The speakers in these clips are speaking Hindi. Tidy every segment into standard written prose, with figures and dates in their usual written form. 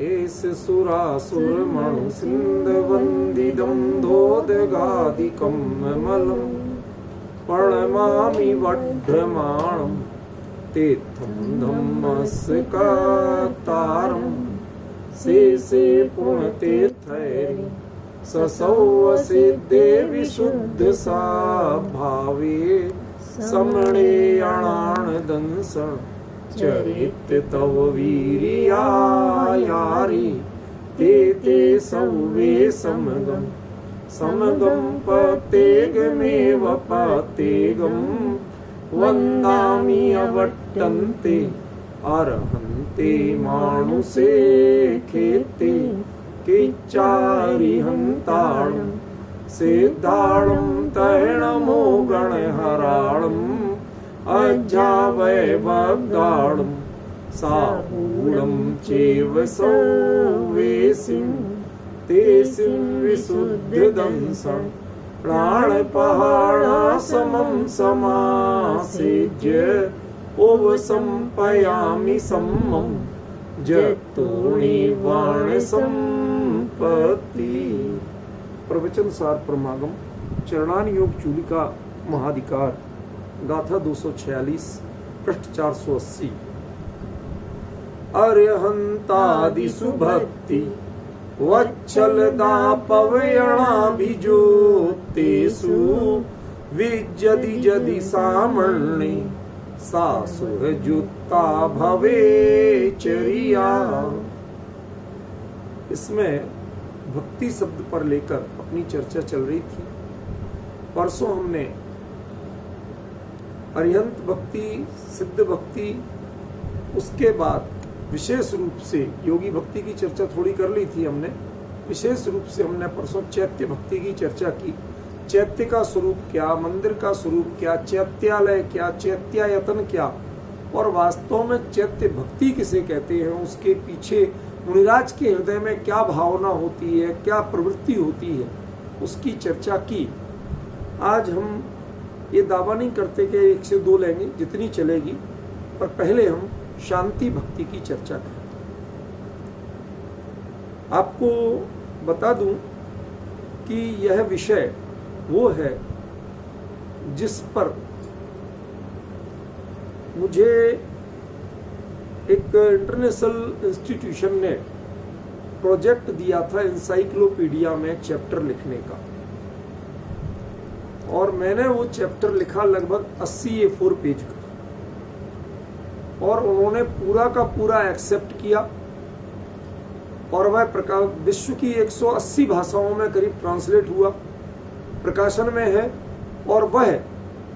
एस सुरासुर मणु सिंध वंदिदं धोदगादिकं मलम् प्रणमामि वढ्ढमाणं तीर्थं धम्मस्कातारं शेषे पुण्यतीर्थैः ससौवसिद्धे विशुद्धसा भावे समणेयणानदंसं चरित तव वीर्यायारि ते सौवे समगम पतेगमेव पतेगं वन्दामि अवट्टन्ते अर्हन्ते मानुषे खेते केचारिहन्ताणं सिद्धाणं तैणमो गणहराणम् अज्जावैवगाणं साहूलं चैव सौवेसिं तेसिं विशुद्धदंसं प्राणपहाणासमं समासेज्य ओवसंपयामि सम्मं जतोणिवाण संपत्ति। प्रवचन सार परमागम चरणान योग चूलिका महाधिकार गाथा 246 पृष्ठ 480। अर्हंतादिषु भक्ति वत्सलदापवयणाभिजोतेषु विजदि जदि सामर्णे सासुरजुत्ता भवेचरिया। इसमें भक्ति शब्द पर लेकर अपनी चर्चा चल रही थी। परसों हमने अरिहंत भक्ति, सिद्ध भक्ति, उसके बाद विशेष रूप से योगी भक्ति की चर्चा थोड़ी कर ली थी हमने। विशेष रूप से हमने परसों चैत्य भक्ति की चर्चा की। चैत्य का स्वरूप क्या, मंदिर का स्वरूप क्या, चैत्यालय क्या, चैत्यायतन क्या, और वास्तव में चैत्य भक्ति किसे कहते हैं, उसके पीछे मुनिराज के हृदय में क्या भावना होती है, क्या प्रवृत्ति होती है, उसकी चर्चा की। आज हम ये दावा नहीं करते कि 1 से 2 लेंगे, जितनी चलेगी, पर पहले हम शांति भक्ति की चर्चा करें। आपको बता दूं कि यह विषय वो है जिस पर मुझे एक इंटरनेशनल इंस्टीट्यूशन ने प्रोजेक्ट दिया था एनसाइक्लोपीडिया में एक चैप्टर लिखने का, और मैंने वो चैप्टर लिखा लगभग 80 A4 पेज का, और उन्होंने पूरा का पूरा एक्सेप्ट किया, और वह विश्व की 180 भाषाओं में करीब ट्रांसलेट हुआ, प्रकाशन में है, और वह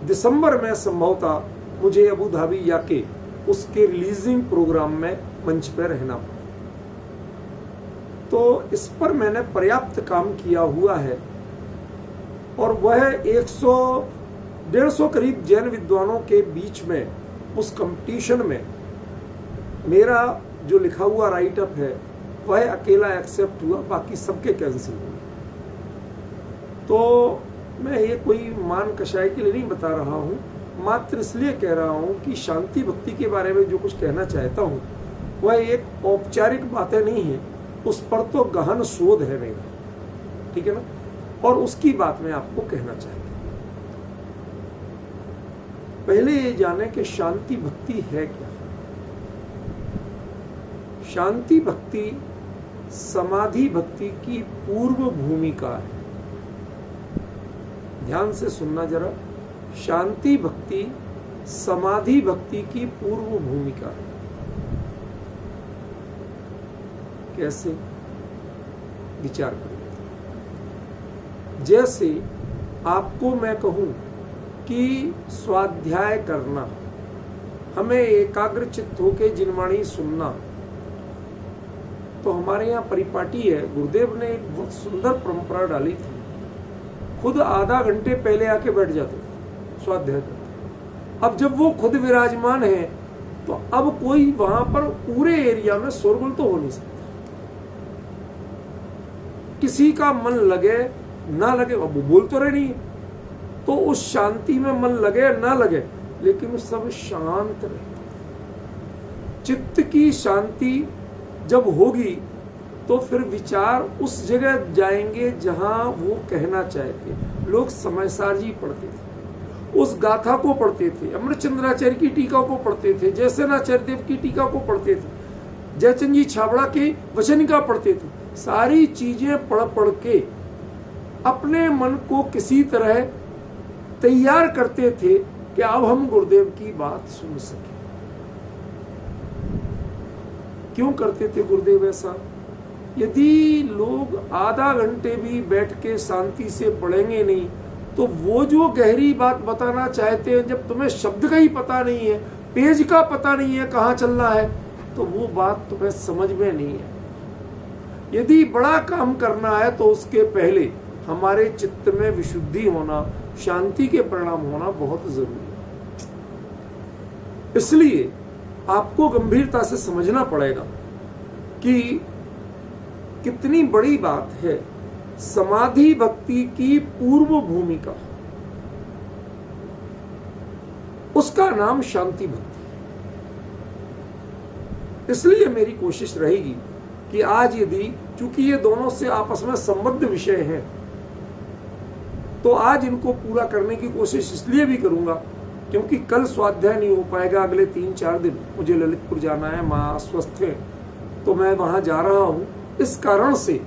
दिसंबर में संभवतः मुझे अबू धाबी जाके उसके रिलीजिंग प्रोग्राम में मंच पर रहना पड़ा। तो इस पर मैंने पर्याप्त काम किया हुआ है, और वह 100-150 करीब जैन विद्वानों के बीच में उस कंपटीशन में मेरा जो लिखा हुआ राइट अप है वह अकेला एक्सेप्ट हुआ, बाकी सबके कैंसिल हुए। तो मैं ये कोई मान कषाय के लिए नहीं बता रहा हूँ, मात्र इसलिए कह रहा हूँ कि शांति भक्ति के बारे में जो कुछ कहना चाहता हूँ वह एक औपचारिक बातें नहीं है, उस पर तो गहन शोध है मेरा, ठीक है ना, और उसकी बात मैं आपको कहना चाहता हूँ। पहले ये जाने कि शांति भक्ति है क्या। शांति भक्ति समाधि भक्ति की पूर्व भूमिका है। ध्यान से सुनना जरा, शांति भक्ति समाधि भक्ति की पूर्व भूमिका है। कैसे, विचार करिए। जैसे आपको मैं कहूं कि स्वाध्याय करना, हमें एकाग्र चित्त होकर जिनवाणी सुनना, तो हमारे यहाँ परिपाटी है, गुरुदेव ने एक बहुत सुंदर परंपरा डाली थी। खुद आधा घंटे पहले आके बैठ जाते थे स्वाध्याय करते। अब जब वो खुद विराजमान है तो अब कोई वहां पर पूरे एरिया में शोरगुल तो हो नहीं सकता। किसी का मन लगे ना लगे, अब वो बोल तो रहे नहीं, तो उस शांति में मन लगे ना लगे, लेकिन सब शांत रहे। चित्त की शांति जब होगी तो फिर विचार उस जगह जाएंगे जहां वो कहना चाहते। लोग समयसार जी पढ़ते थे, उस गाथा को पढ़ते थे, अमृतचंद्राचार्य की टीका को पढ़ते थे, जयसेनाचार्य देव की टीका को पढ़ते थे, जयचंद जी छाबड़ा की वचनिका पढ़ते थे। सारी चीजें पढ़ पढ़ के अपने मन को किसी तरह तैयार करते थे कि अब हम गुरुदेव की बात सुन सके। क्यों करते थे गुरुदेव ऐसा? यदि लोग आधा घंटे भी बैठ के शांति से पढ़ेंगे नहीं तो वो जो गहरी बात बताना चाहते हैं, जब तुम्हें शब्द का ही पता नहीं है, पेज का पता नहीं है कहाँ चलना है, तो वो बात तुम्हें समझ में नहीं है। यदि बड़ा काम करना है तो उसके पहले हमारे चित्त में विशुद्धि होना, शांति के परिणाम होना बहुत जरूरी है। इसलिए आपको गंभीरता से समझना पड़ेगा कि कितनी बड़ी बात है समाधि भक्ति की पूर्व भूमिका। उसका नाम शांति भक्ति। इसलिए मेरी कोशिश रहेगी कि आज यदि, चूंकि ये दोनों से आपस में संबद्ध विषय हैं, तो आज इनको पूरा करने की कोशिश इसलिए भी करूंगा क्योंकि कल स्वाध्याय नहीं हो पाएगा। अगले 3-4 दिन मुझे ललितपुर जाना है, माँ अस्वस्थ है, तो मैं वहां जा रहा हूं। इस कारण से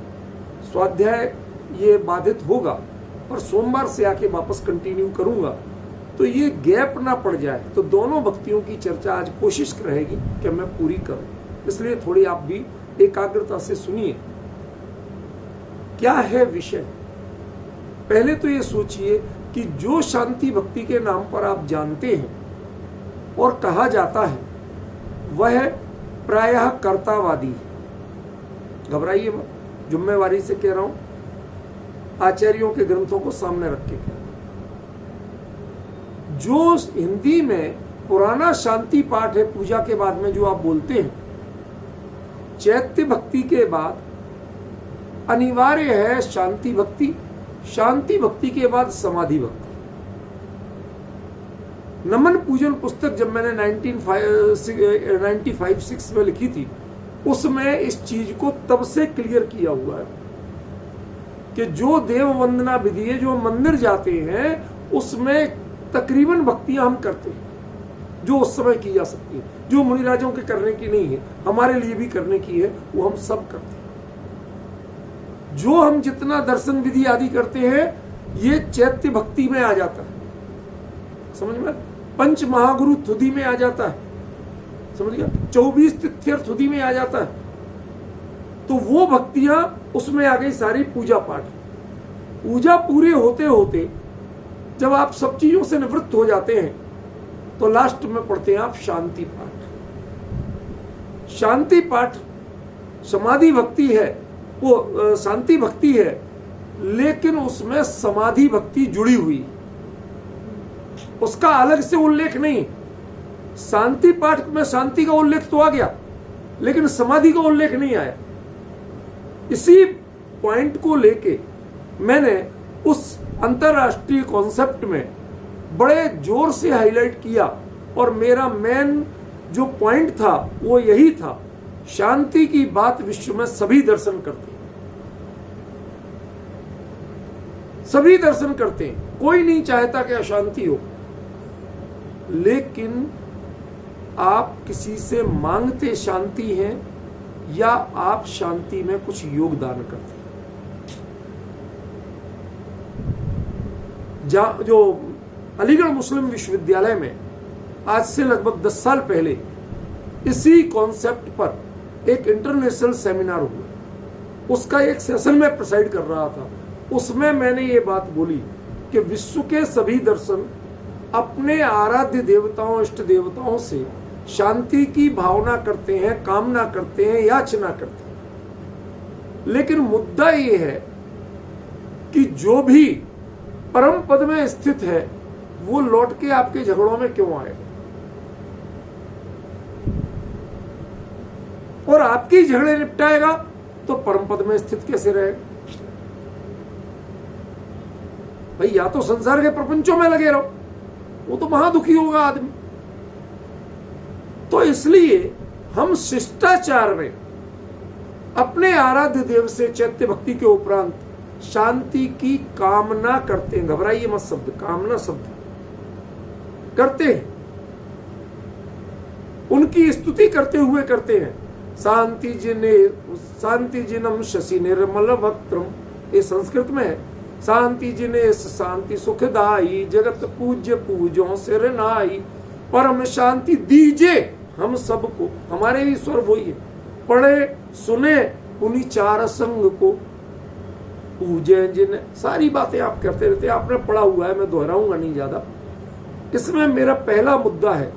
स्वाध्याय ये बाधित होगा, पर सोमवार से आके वापस कंटिन्यू करूंगा, तो ये गैप ना पड़ जाए। तो दोनों भक्तियों की चर्चा आज कोशिश रहेगी कि मैं पूरी करूं। इसलिए थोड़ी आप भी एकाग्रता से सुनिए। क्या है विषय? पहले तो ये सोचिए कि जो शांति भक्ति के नाम पर आप जानते हैं और कहा जाता है, वह प्रायः कर्तावादी है। घबराइए मत, जिम्मेवारी से कह रहा हूं, आचार्यों के ग्रंथों को सामने रख के कह रहा हूं। जो हिंदी में पुराना शांति पाठ है पूजा के बाद में जो आप बोलते हैं, चैत्य भक्ति के बाद अनिवार्य है शांति भक्ति, शांति भक्ति के बाद समाधि भक्ति। नमन पूजन पुस्तक जब मैंने 1995-6 में लिखी थी, उसमें इस चीज को तब से क्लियर किया हुआ है कि जो देव वंदना विधि है, जो मंदिर जाते हैं, उसमें तकरीबन भक्तियां हम करते हैं जो उस समय की जा सकती है, जो मुनिराजों के करने की नहीं है, हमारे लिए भी करने की है, वो हम सब करते हैं। जो हम जितना दर्शन विधि आदि करते हैं, ये चैत्य भक्ति में आ जाता है, समझ में? पंच महागुरु थुदी में आ जाता है, समझ गया? 24 तिथ्यर थुदी में आ जाता है। तो वो भक्तियां उसमें आ गई सारी पूजा पाठ। पूजा पूरे होते होते जब आप सब चीजों से निवृत्त हो जाते हैं, तो लास्ट में पढ़ते हैं आप शांति पाठ। शांति पाठ समाधि भक्ति है, वो शांति भक्ति है, लेकिन उसमें समाधि भक्ति जुड़ी हुई, उसका अलग से उल्लेख नहीं। शांति पाठ में शांति का उल्लेख तो आ गया, लेकिन समाधि का उल्लेख नहीं आया। इसी पॉइंट को लेके मैंने उस अंतरराष्ट्रीय कॉन्सेप्ट में बड़े जोर से हाईलाइट किया, और मेरा मेन जो पॉइंट था वो यही था, शांति की बात विश्व में सभी दर्शन करते हैं, सभी दर्शन करते हैं, कोई नहीं चाहता कि अशांति हो। लेकिन आप किसी से मांगते शांति हैं या आप शांति में कुछ योगदान करते हैं? जो अलीगढ़ मुस्लिम विश्वविद्यालय में आज से लगभग 10 साल पहले इसी कॉन्सेप्ट पर एक इंटरनेशनल सेमिनार हुआ, उसका एक सेशन में प्रिसाइड कर रहा था। उसमें मैंने ये बात बोली कि विश्व के सभी दर्शन अपने आराध्य देवताओं, इष्ट देवताओं से शांति की भावना करते हैं, कामना करते हैं, याचना करते हैं, लेकिन मुद्दा ये है कि जो भी परम पद में स्थित है वो लौट के आपके झगड़ों में क्यों आएगा, और आपकी झगड़े निपटाएगा तो परम पद में स्थित कैसे रहेगा? भाई या तो संसार के प्रपंचों में लगे रहो, वो तो महादुखी होगा आदमी। तो इसलिए हम शिष्टाचार में अपने आराध्य देव से चैत्य भक्ति के उपरांत शांति की कामना करते हैं। घबराइए मत, शब्द कामना शब्द करते हैं, उनकी स्तुति करते हुए करते हैं। शांति जिनम शशि निर्मल वक्त्रम, ये संस्कृत में है। शांति जिने शांति सुखदाई, जगत पूज्य पूजो सिर नाई, परम शांति दीजे हम सबको। हमारे ईश्वर वही है, पढ़े सुने उन्हीं चार संग को पूजे जिन। सारी बातें आप करते रहते हैं, आपने पढ़ा हुआ है, मैं दोहराऊंगा नहीं ज्यादा। इसमें मेरा पहला मुद्दा है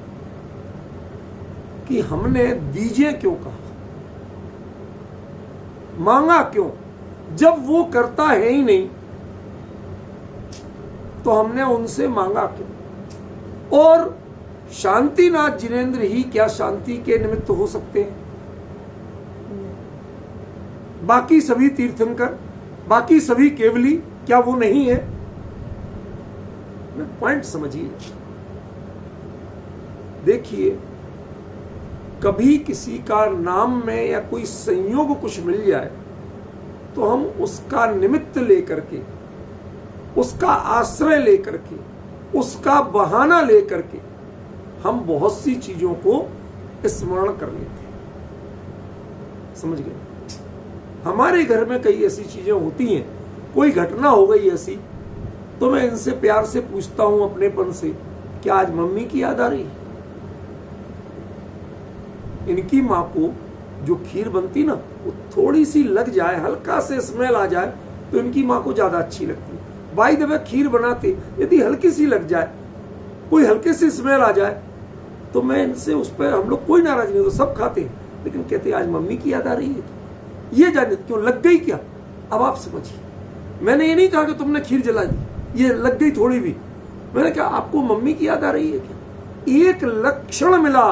कि हमने दीजिए क्यों कहा, मांगा क्यों? जब वो करता है ही नहीं तो हमने उनसे मांगा क्यों? और शांतिनाथ जिनेंद्र ही क्या शांति के निमित्त हो सकते हैं? बाकी सभी तीर्थंकर, बाकी सभी केवली, क्या वो नहीं है? पॉइंट समझिए। देखिए, कभी किसी का नाम में या कोई संयोग कुछ मिल जाए तो हम उसका निमित्त लेकर के, उसका आश्रय लेकर के, उसका बहाना लेकर के हम बहुत सी चीजों को स्मरण कर लेते हैं। समझ गए? हमारे घर में कई ऐसी चीजें होती हैं, कोई घटना हो गई ऐसी तो मैं इनसे प्यार से पूछता हूं अपनेपन से, क्या आज मम्मी की याद आ रही है? इनकी माँ को जो खीर बनती ना, वो थोड़ी सी लग जाए, हल्का से स्मेल आ जाए तो इनकी माँ को ज्यादा अच्छी लगती है। बाई द वे खीर बनाते यदि हल्की सी लग जाए, कोई हल्के से स्मेल आ जाए तो मैं इनसे उस पर, हम लोग कोई नाराज नहीं, तो सब खाते हैं, लेकिन कहते आज मम्मी की याद आ रही है। ये जाने क्यों लग गई क्या? अब आप समझिए, मैंने ये नहीं कहा कि तुमने खीर जला दी, ये लग गई थोड़ी भी। मैंने कहा आपको मम्मी की याद आ रही है क्या? एक लक्षण मिला,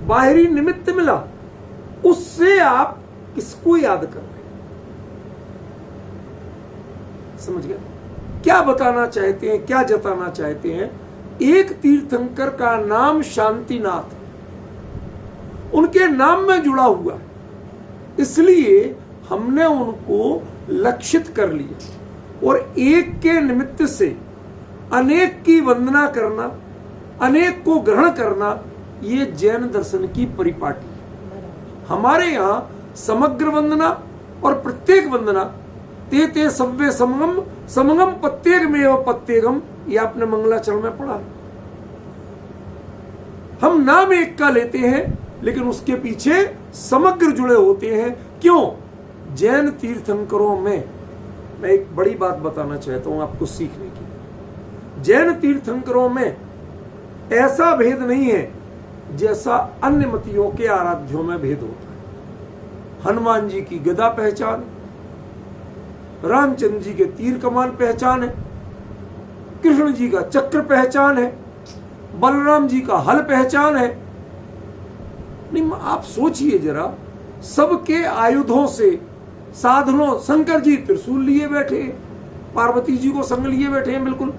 बाहरी निमित्त मिला, उससे आप किसको याद कर रहे हैं? समझ गए? क्या बताना चाहते हैं, क्या जताना चाहते हैं? एक तीर्थंकर का नाम शांतिनाथ, उनके नाम में जुड़ा हुआ है, इसलिए हमने उनको लक्षित कर लिया। और एक के निमित्त से अनेक की वंदना करना, अनेक को ग्रहण करना, ये जैन दर्शन की परिपाटी है। हमारे यहां समग्र वंदना और प्रत्येक वंदना, ते ते सव्वे समगम समगम प्रत्येकमेव प्रत्येकम, ये आपने मंगलाचरण में पढ़ा। हम नाम एक का लेते हैं लेकिन उसके पीछे समग्र जुड़े होते हैं। क्यों? जैन तीर्थंकरों में मैं एक बड़ी बात बताना चाहता हूं आपको सीखने की। जैन तीर्थंकरों में ऐसा भेद नहीं है जैसा अन्य मतियों के आराध्यों में भेद होता है। हनुमान जी की गदा पहचान, रामचंद्र जी के तीर कमान पहचान है, कृष्ण जी का चक्र पहचान है, बलराम जी का हल पहचान है। नहीं, आप सोचिए जरा, सबके आयुधों से, साधनों, शंकर जी त्रिशूल लिए बैठे, पार्वती जी को संग लिए बैठे हैं, बिल्कुल।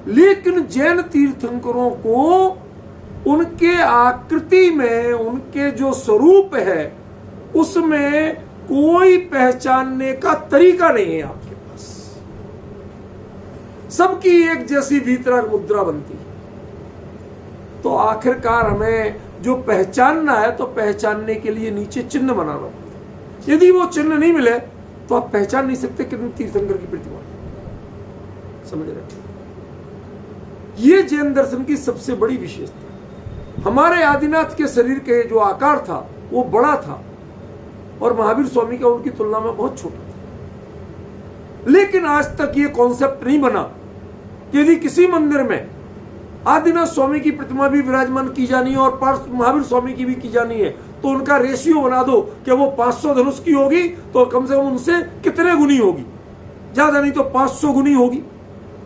लेकिन जैन तीर्थंकरों को उनके आकृति में, उनके जो स्वरूप है उसमें कोई पहचानने का तरीका नहीं है आपके पास। सबकी एक जैसी वीतराग मुद्रा बनती है। तो आखिरकार हमें जो पहचानना है तो पहचानने के लिए नीचे चिन्ह बनाना पड़ता है। यदि वो चिन्ह नहीं मिले तो आप पहचान नहीं सकते कि तीर्थंकर की प्रतिमा। समझ रहे? ये जैन दर्शन की सबसे बड़ी विशेषता। हमारे आदिनाथ के शरीर के जो आकार था वो बड़ा था और महावीर स्वामी का उनकी तुलना में बहुत छोटा था। लेकिन आज तक ये कॉन्सेप्ट नहीं बना कि यदि किसी मंदिर में आदिनाथ स्वामी की प्रतिमा भी विराजमान की जानी है और महावीर स्वामी की भी की जानी है तो उनका रेशियो बना दो कि वो 500 धनुष की होगी तो कम से कम उनसे कितने गुनी होगी, ज्यादा नहीं तो 500 गुनी होगी।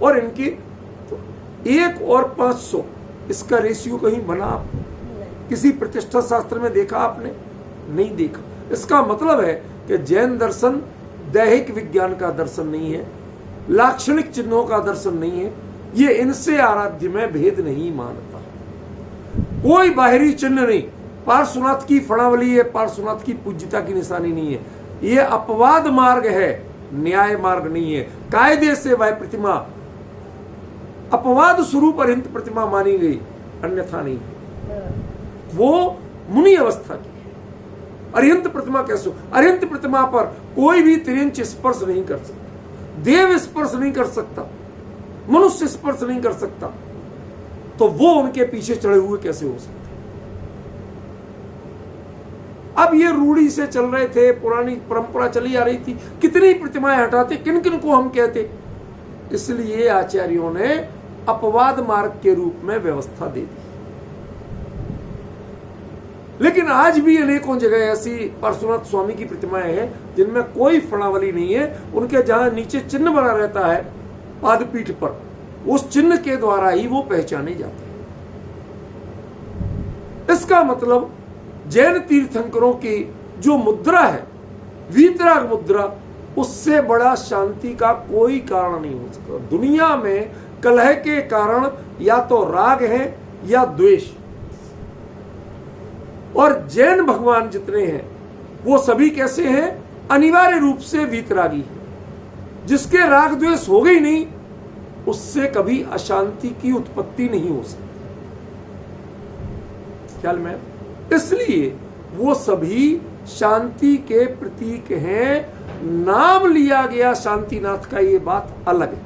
और इनकी तो 1 और 500, इसका रेशियो कहीं बना आपने? किसी प्रतिष्ठा शास्त्र में देखा आपने? नहीं देखा। इसका मतलब है कि जैन दर्शन दैहिक विज्ञान का दर्शन नहीं है, लाक्षणिक चिन्हों का दर्शन नहीं है। ये इनसे आराध्य में भेद नहीं मानता। कोई बाहरी चिन्ह नहीं, पार्श्वनाथ की फणावली है, पार्श्वनाथ की पूज्यता की निशानी नहीं है। ये अपवाद मार्ग है, न्याय मार्ग नहीं है। कायदे से वह प्रतिमा अपवाद स्वरूप अरिहंत प्रतिमा मानी गई, अन्यथा नहीं। वो मुनि अवस्था की है। अरिहंत प्रतिमा कैसे? अरिहंत प्रतिमा पर कोई भी तिर्यंच स्पर्श नहीं कर सकता, देव स्पर्श नहीं कर सकता, मनुष्य स्पर्श नहीं कर सकता, तो वो उनके पीछे चढ़े हुए कैसे हो सकते? अब ये रूढ़ी से चल रहे थे, पुरानी परंपरा चली आ रही थी, कितनी प्रतिमाएं हटाते, किन किन को हम कहते। इसलिए आचार्यों ने अपवाद मार्ग के रूप में व्यवस्था दे दी। लेकिन आज भी अनेकों जगह ऐसी पार्श्वनाथ स्वामी की प्रतिमाएं हैं जिनमें कोई फणावली नहीं है। उनके जहां नीचे चिन्ह बना रहता है पादपीठ पर, उस चिन्ह के द्वारा ही वो पहचाने जाते हैं। इसका मतलब जैन तीर्थंकरों की जो मुद्रा है, वीतराग मुद्रा, उससे बड़ा शांति का कोई कारण नहीं हो सकता। दुनिया में कलह के कारण या तो राग है या द्वेष, और जैन भगवान जितने हैं वो सभी कैसे हैं? अनिवार्य रूप से वीतरागी। जिसके राग द्वेष हो गई नहीं, उससे कभी अशांति की उत्पत्ति नहीं हो सकती। ख्याल में? इसलिए वो सभी शांति के प्रतीक हैं। नाम लिया गया शांतिनाथ का, ये बात अलग है।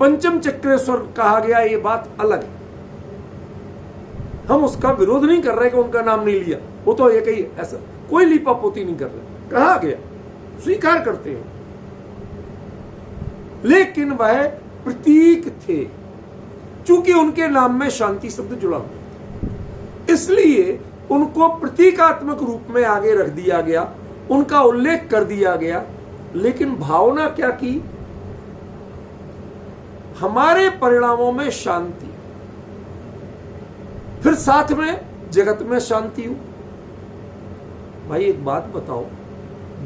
पंचम चक्रेश्वर कहा गया, ये बात अलग है। हम उसका विरोध नहीं कर रहे कि उनका नाम नहीं लिया, वो तो एक ही, ऐसा कोई लीपापोती नहीं कर रहे। कहा गया, स्वीकार करते हैं, लेकिन वह प्रतीक थे। चूंकि उनके नाम में शांति शब्द जुड़ा हुआ, इसलिए उनको प्रतीकात्मक रूप में आगे रख दिया गया, उनका उल्लेख कर दिया गया। लेकिन भावना क्या की? हमारे परिणामों में शांति, फिर साथ में जगत में शांति हो। भाई एक बात बताओ,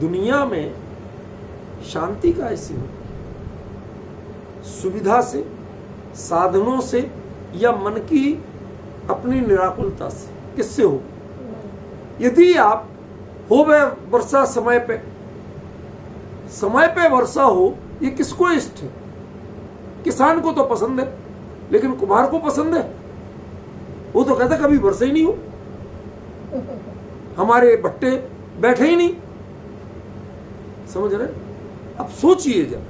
दुनिया में शांति का ऐसी हो, सुविधा से, साधनों से, या मन की अपनी निराकुलता से? किससे हो? यदि आप हो वह वर्षा समय पे वर्षा हो, ये किसको इष्ट है? किसान को तो पसंद है, लेकिन कुम्हार को पसंद है? वो तो कहता कभी वर्षा ही नहीं हो, हमारे भट्टे बैठे ही नहीं। समझ रहे? अब सोचिए, जब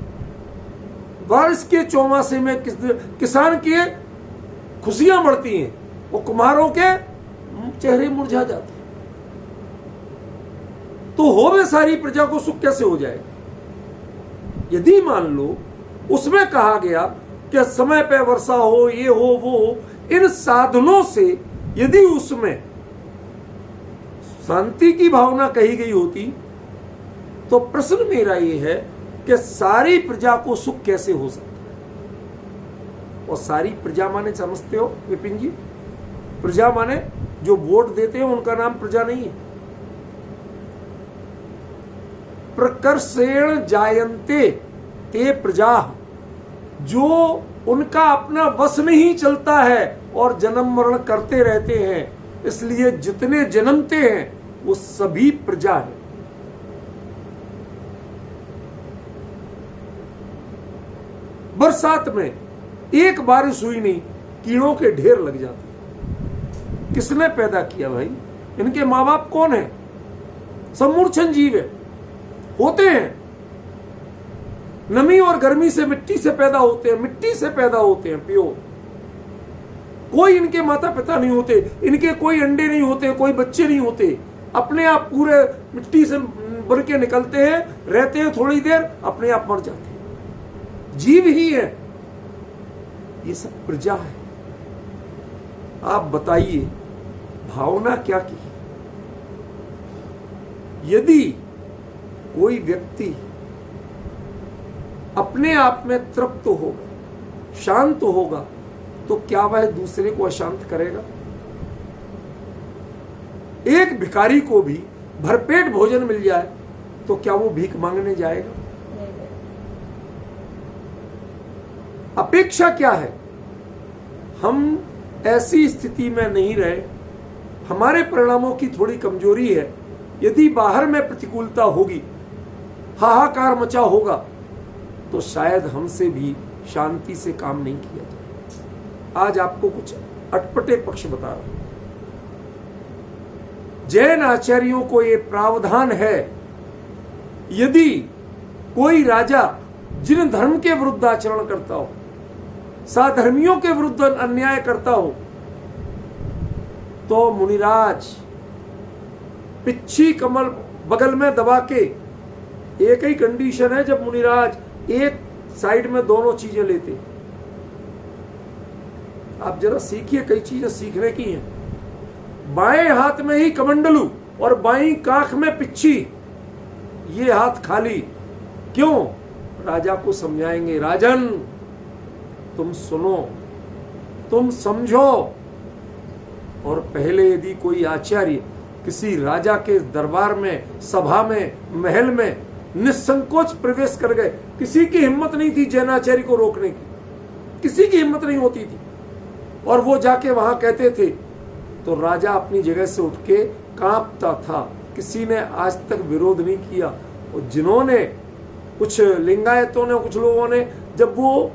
बारिश के चौमासे में किसान की खुशियां बढ़ती हैं, वो कुम्हारों के चेहरे मुरझा जाते हैं, तो होवे सारी प्रजा को सुख कैसे हो जाएगा? यदि मान लो उसमें कहा गया कि समय पे वर्षा हो, ये हो, वो हो, इन साधनों से यदि उसमें शांति की भावना कही गई होती, तो प्रश्न मेरा ये है कि सारी प्रजा को सुख कैसे हो सकता? और सारी प्रजा माने समझते हो विपिन जी? प्रजा माने जो वोट देते हैं उनका नाम प्रजा नहीं है। प्रकर्षेण जायन्ते ते प्रजा, जो उनका अपना वश नहीं चलता है और जन्म मरण करते रहते हैं, इसलिए जितने जन्मते हैं वो सभी प्रजा है। बरसात में एक बारिश हुई नहीं, कीड़ों के ढेर लग जाते। किसने पैदा किया भाई? इनके माँ बाप कौन है? सब मूर्छन जीव है, होते हैं। नमी और गर्मी से, मिट्टी से पैदा होते हैं, मिट्टी से पैदा होते हैं प्योर। कोई इनके माता पिता नहीं होते, इनके कोई अंडे नहीं होते, कोई बच्चे नहीं होते, अपने आप पूरे मिट्टी से बन के निकलते हैं, रहते हैं थोड़ी देर, अपने आप मर जाते हैं। जीव ही है, ये सब प्रजा है। आप बताइए भावना क्या की? यदि कोई व्यक्ति अपने आप में तृप्त होगा, शांत होगा, तो क्या वह दूसरे को अशांत करेगा? एक भिखारी को भी भरपेट भोजन मिल जाए तो क्या वो भीख मांगने जाएगा? अपेक्षा क्या है? हम ऐसी स्थिति में नहीं रहे हमारे परिणामों की थोड़ी कमजोरी है। यदि बाहर में प्रतिकूलता होगी, हाहाकार मचा होगा, तो शायद हमसे भी शांति से काम नहीं किया जाए। आज आपको कुछ अटपटे पक्ष बता रहा हूं। जैन आचार्यों को यह प्रावधान है, यदि कोई राजा जिन धर्म के विरुद्ध आचरण करता हो, साधर्मियों के विरुद्ध अन्याय करता हो, तो मुनिराज पिच्छी कमल बगल में दबा के, एक ही कंडीशन है जब मुनिराज एक साइड में दोनों चीजें लेते। आप जरा सीखिए, कई चीजें सीखने की हैं। बाएं हाथ में ही कमंडलू और बाईं काख में पिच्छी, ये हाथ खाली। क्यों? राजा को समझाएंगे, राजन तुम सुनो, तुम समझो। और पहले यदि कोई आचार्य किसी राजा के दरबार में, सभा में, महल में निसंकोच प्रवेश कर गए, किसी की हिम्मत नहीं थी जैनाचार्य को रोकने की, किसी की हिम्मत नहीं होती थी, और वो जाके वहां कहते थे, तो राजा अपनी जगह से उठ के कांपता था। किसी ने आज तक विरोध नहीं किया। और जिन्होंने, कुछ लिंगायतों ने, कुछ लोगों ने, जब वो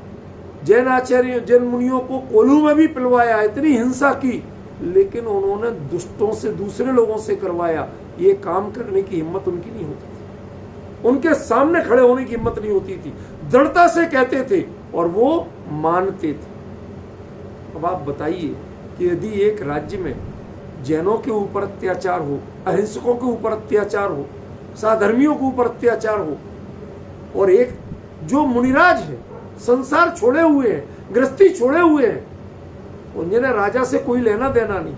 जैन आचार्य, जैन मुनियों को कोल्हू में भी पिलवाया, इतनी हिंसा की, लेकिन उन्होंने दुष्टों से, दूसरे लोगों से करवाया। ये काम करने की हिम्मत उनकी नहीं होती थी, उनके सामने खड़े होने की हिम्मत नहीं होती थी। दृढ़ता से कहते थे और वो मानते थे। अब आप बताइए कि यदि एक राज्य में जैनों के ऊपर अत्याचार हो, अहिंसकों के ऊपर अत्याचार हो, साधर्मियों के ऊपर अत्याचार हो, और एक जो मुनिराज है, संसार छोड़े हुए हैं, गृहस्थी छोड़े हुए हैं, उन्हें राजा से कोई लेना देना नहीं,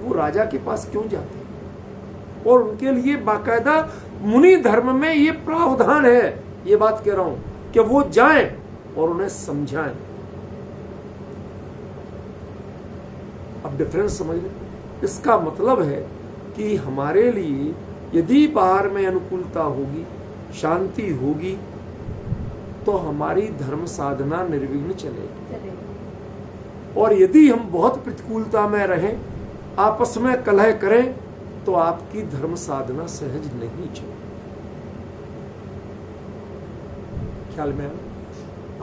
वो राजा के पास क्यों जाते? और उनके लिए बाकायदा मुनि धर्म में ये प्रावधान है, ये बात कह रहा हूं, कि वो जाएं और उन्हें समझाएं। अब डिफरेंस समझ लें। इसका मतलब है कि हमारे लिए यदि बाहर में अनुकूलता होगी, शांति होगी, तो हमारी धर्म साधना निर्विघ्न चलेगी। और यदि हम बहुत प्रतिकूलता में रहें, आपस में कलह करें, तो आपकी धर्म साधना सहज नहीं चलेगी। ख्याल में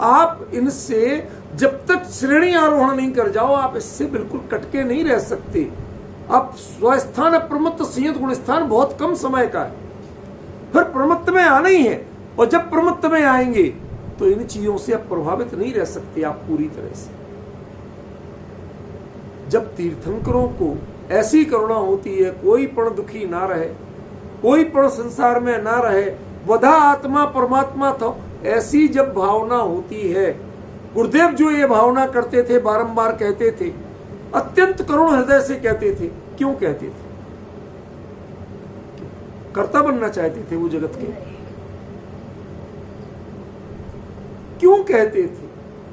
आप इनसे जब तक श्रेणी आरोहण नहीं कर जाओ, आप इससे बिल्कुल कटके नहीं रह सकते। अब स्वस्थान प्रमत्त संयत गुण स्थान बहुत कम समय का है, फिर प्रमत्त में आना ही है। और जब प्रमत्त में आएंगे तो इन चीजों से आप प्रभावित नहीं रह सकते आप पूरी तरह से। जब तीर्थंकरों को ऐसी करुणा होती है, कोई पण दुखी ना रहे, कोई पण संसार में ना रहे, वधा आत्मा परमात्मा था, ऐसी जब भावना होती है, गुरुदेव जो ये भावना करते थे, बारंबार कहते थे, अत्यंत करुण हृदय से कहते थे। क्यों कहते थे? कर्ता बनना चाहते थे वो जगत के? क्यों कहते थे?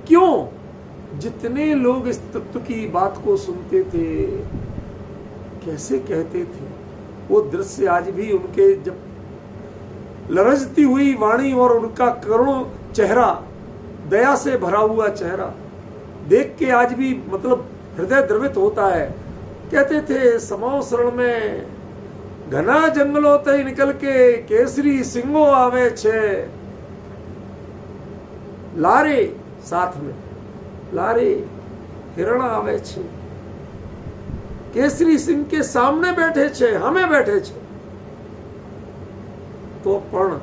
क्यों? जितने लोग इस तत्व की बात को सुनते थे, कैसे कहते थे, वो दृश्य आज भी उनके, जब लरजती हुई वाणी और उनका करुण चेहरा, दया से भरा हुआ चेहरा देख के आज भी मतलब हृदय द्रवित होता है। कहते थे, समाओ शरण में घना जंगलो तय निकल के केसरी सिंगो आवे छे, लारे साथ में लारे हिरण आवे छे, केसरी सिंह के सामने बैठे छे, हमें बैठे छे। तो पण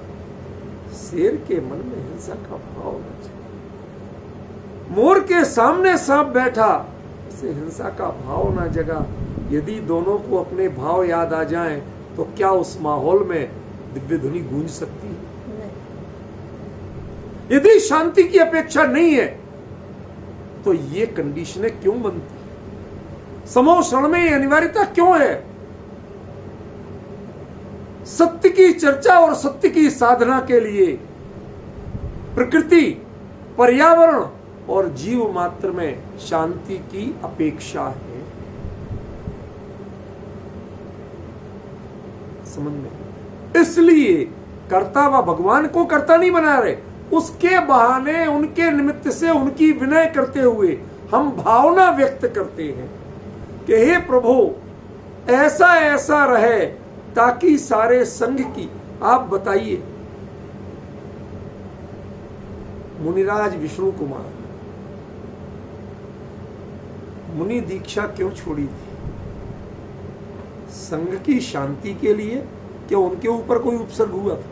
शेर के मन में हिंसा का भाव न चाहिए। मोर के सामने सांप बैठा, इसे हिंसा का भाव ना जगा। यदि दोनों को अपने भाव याद आ जाएं, तो क्या उस माहौल में दिव्य ध्वनि गूंज सकती है? यदि शांति की अपेक्षा नहीं है, तो ये कंडीशनें क्यों बनती? समो क्षण में अनिवार्यता क्यों है? सत्य की चर्चा और सत्य की साधना के लिए प्रकृति, पर्यावरण और जीव मात्र में शांति की अपेक्षा है। समझ में? इसलिए कर्ता व भगवान को कर्ता नहीं बना रहे, उसके बहाने, उनके निमित्त से, उनकी विनय करते हुए हम भावना व्यक्त करते हैं कि हे प्रभु, ऐसा ऐसा रहे ताकि सारे संघ की। आप बताइए, मुनिराज विष्णु कुमार मुनि दीक्षा क्यों छोड़ी थी? संघ की शांति के लिए? क्या उनके ऊपर कोई उपसर्ग हुआ था?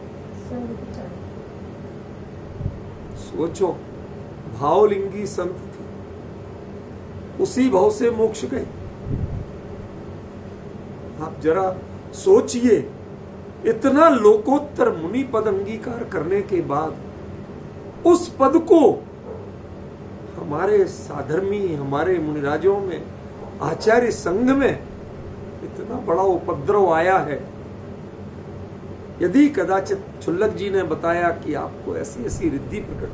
सोचो, भावलिंगी संत थी, उसी भाव से मोक्ष गए। आप जरा सोचिए, इतना लोकोत्तर मुनि पद अंगीकार करने के बाद उस पद को हमारे साधर्मी, हमारे मुनिराजों में, आचार्य संघ में इतना बड़ा उपद्रव आया है। यदि कदाचित छुल्लक जी ने बताया कि आपको ऐसी ऐसी रिद्धि प्रकट,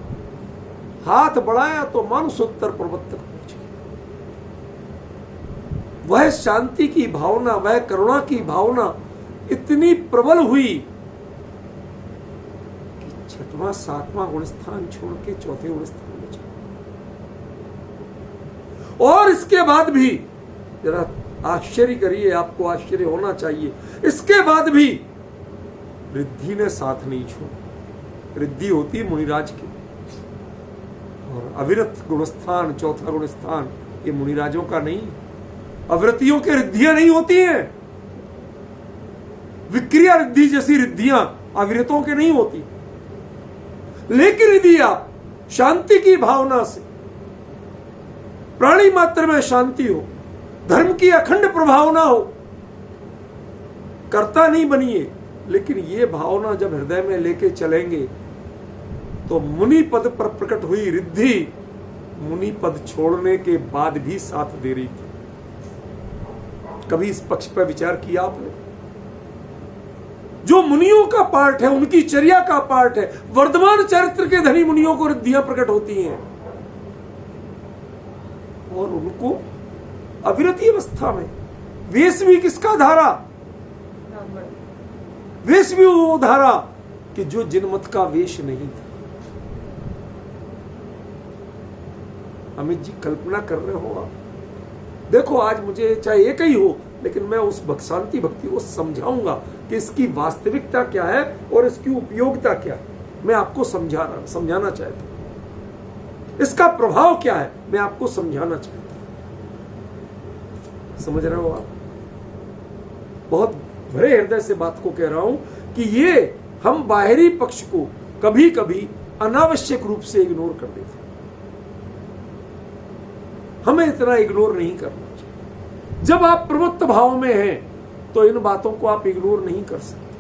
हाथ बढ़ाया तो मानसोत्तर पर्वत तक पहुंच गई। वह शांति की भावना, वह करुणा की भावना इतनी प्रबल हुई कि छठवां सातवां गुणस्थान छोड़ के चौथे गुणस्थान में चला। और इसके बाद भी जरा आश्चर्य करिए, आपको आश्चर्य होना चाहिए, इसके बाद भी रिद्धि ने साथ नहीं छोड़ा। रिद्धि होती मुनिराज की, और अविरत गुणस्थान, चौथा गुणस्थान, ये मुनिराजों का नहीं। अविरतियों के रिद्धियां नहीं होती हैं। विक्रिया रिद्धि जैसी रिद्धियां अविरतों के नहीं होती। लेकिन यदि आप शांति की भावना से, प्राणी मात्र में शांति हो, धर्म की अखंड प्रभावना हो, कर्ता नहीं बनिए, लेकिन ये भावना जब हृदय में लेके चलेंगे तो मुनि पद पर प्रकट हुई रिद्धि मुनि पद छोड़ने के बाद भी साथ दे रही थी। कभी इस पक्ष पर विचार किया आपने? जो मुनियों का पार्ट है, उनकी चर्या का पार्ट है, वर्धमान चरित्र के धनी मुनियों को रिद्धियां प्रकट होती हैं, और उनको अविरति अवस्था में वेशवी किसका धारा? वेशवी वो धारा कि जो जिनमत का वेश नहीं था। अमित जी, कल्पना कर रहे हो आप? देखो, आज मुझे चाहे एक ही हो, लेकिन मैं उस शांति भक्ति को समझाऊंगा कि इसकी वास्तविकता क्या है और इसकी उपयोगिता क्या है। मैं आपको समझाना चाहता हूं। इसका प्रभाव क्या है, मैं आपको समझाना चाहता हूं। समझ रहे हो आप? बहुत भरे हृदय से बात को कह रहा हूं कि ये हम बाहरी पक्ष को कभी कभी अनावश्यक रूप से इग्नोर कर देते हैं। हमें इतना इग्नोर नहीं करना चाहिए। जब आप प्रवृत्त भाव में हैं तो इन बातों को आप इग्नोर नहीं कर सकते।